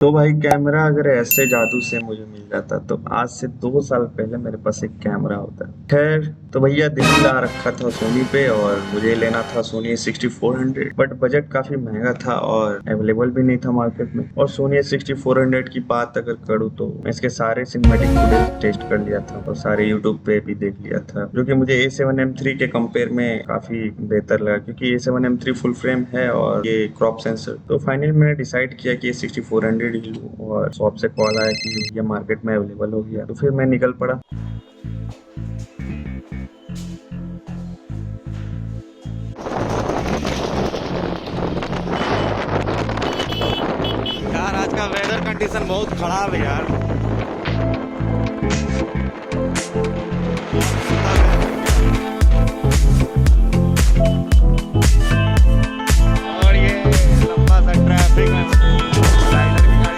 तो भाई कैमरा अगर ऐसे जादू से मुझे मिल जाता तो आज से 2 साल पहले मेरे पास एक कैमरा होता। खैर, तो भैया दिल ला रखा था सोनी पे और मुझे लेना था सोनी A6400, बट बजट काफी महंगा था और अवेलेबल भी नहीं था मार्केट में। और सोनी A6400 की बात अगर करूँ तो मैं इसके सारे सिनेमैटिक फुटेज टेस्ट कर लिया था और सारे यूट्यूब पे भी देख लिया था, जो कि मुझे A7M3 के कंपेयर में काफी बेहतर लगा, क्योंकि A7M3 फुल फ्रेम है और ये क्रॉप सेंसर। तो फाइनली मैंने डिसाइड किया कि A6400 ही लूँ और शॉप से कॉल आया कि ये मार्केट में अवेलेबल हो गया, तो फिर मैं निकल पड़ा। यार आज का वेदर कंडीशन बहुत खराब है यार। और ये लंबा सा ट्रैफिक है, राइडर की गाड़ी।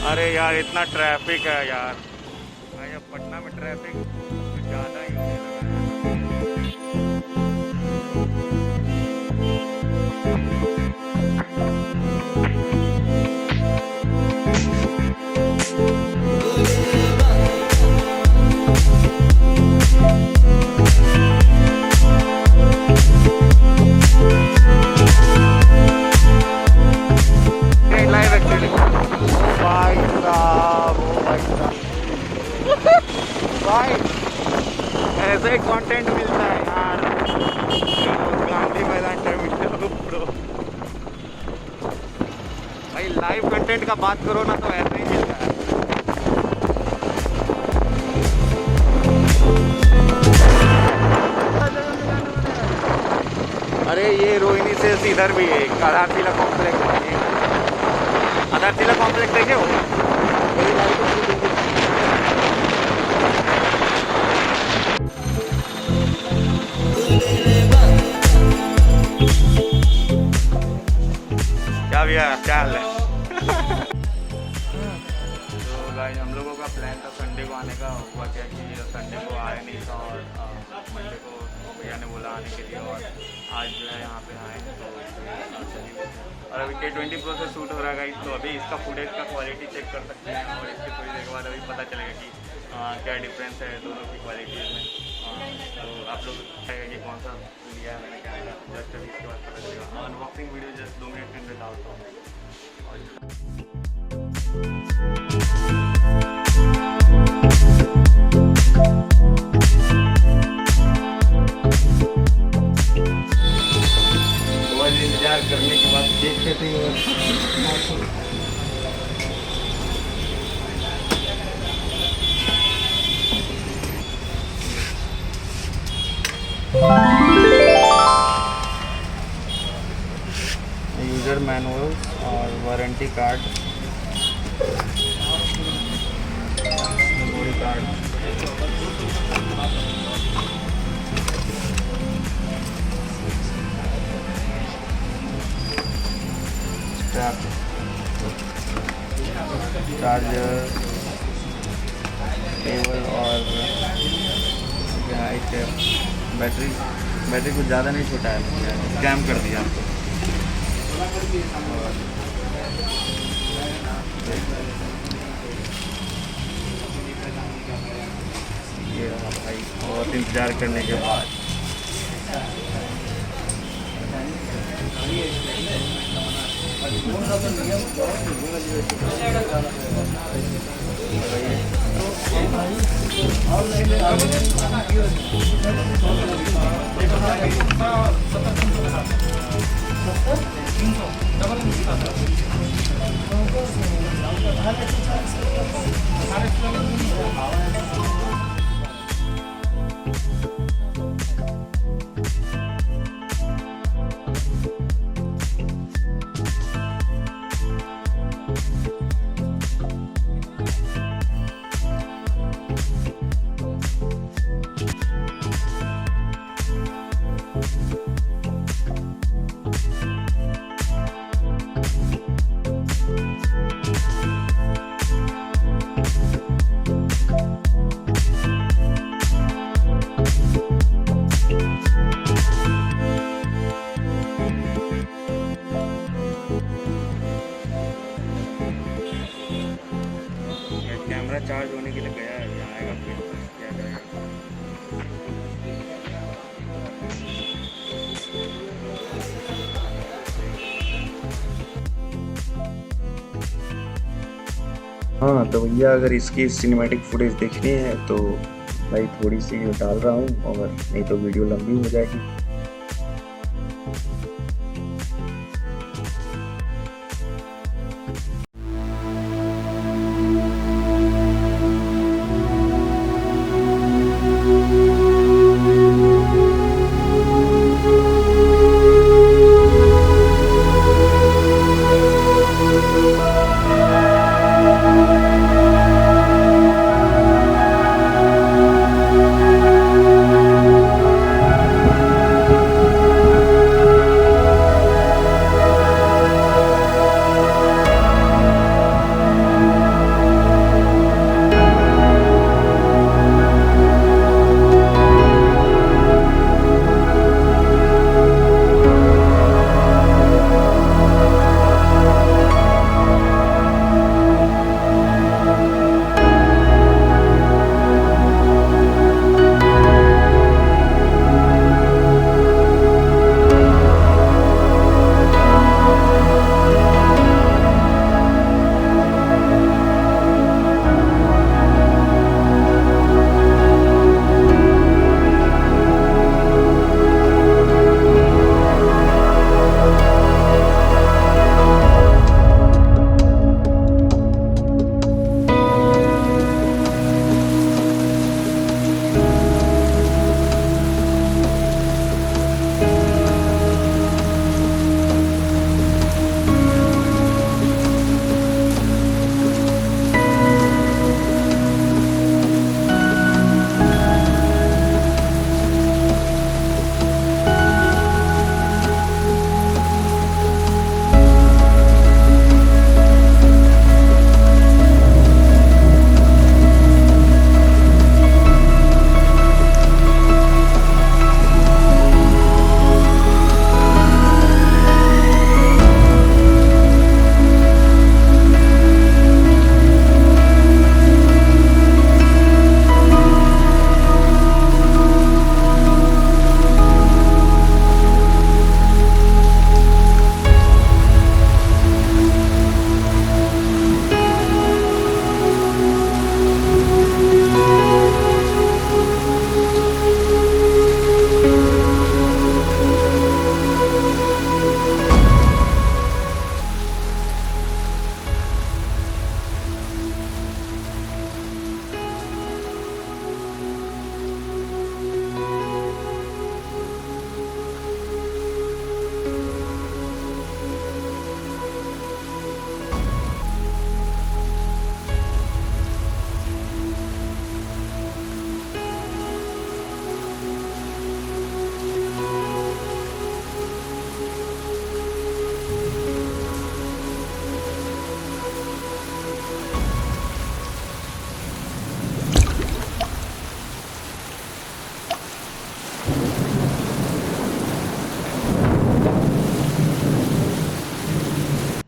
अरे यार इतना ट्रैफिक है यार, भाई अब पटना में ट्रैफिक कुछ ज़्यादा ही होने लगा है। लाइव एक्चुअली भाई साहब, ओ भाई साहब, भाई ऐसे कंटेंट मिलता है यार। गांधी मैदान टर्मिनल प्रो भाई, लाइव कंटेंट का बात करो ना तो ऐसे ही मिलता है। अरे ये रोहिणी से इधर भी है आधारशिला कॉम्प्लेक्स है। आधारशिला कॉम्प्लेक्स देखे हो? क्या भैया, क्या हाल है? तो गाइस हम लोगों का प्लान था संडे को आने का, हुआ क्या कि संडे को आया नहीं था और मंडे को भैया ने बोला आने के लिए, और आज जो है यहाँ पे आए और अभी K20 Pro से शूट हो रहा है गाइस। तो अभी इसका फुटेज का क्वालिटी चेक कर सकते हैं और इसके थोड़ी देर के बाद अभी पता चलेगा कि क्या डिफरेंस है दोनों की क्वालिटी में। तो आप लोग बताएगा कि कौन सा लिया है मैंने कैमरा, जस्ट अभी इसके बाद पता चलेगा। अनबॉक्सिंग वीडियो जस्ट 2 मिनट के अंदर डालता हूँ। इंतजार करने के बाद देखते थे यूजर मैनुअल और warranty card, memory card, charger, cable और बैटरी कुछ ज़्यादा नहीं छोटा है, स्कैम कर दिया आपको। ये रहा भाई, बहुत इंतज़ार करने के बाद चार्ज होने के लिए गया है, अभी आएगा फिर किया जाएगा। हाँ तो भैया अगर इसकी सिनेमैटिक फुटेज देखनी है तो भाई थोड़ी सी डाल रहा हूँ, और नहीं तो वीडियो लंबी हो जाएगी।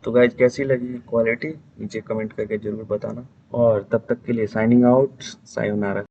तो गाइज कैसी लगी क्वालिटी नीचे कमेंट करके जरूर बताना, और तब तक के लिए साइनिंग आउट, सायोनारा।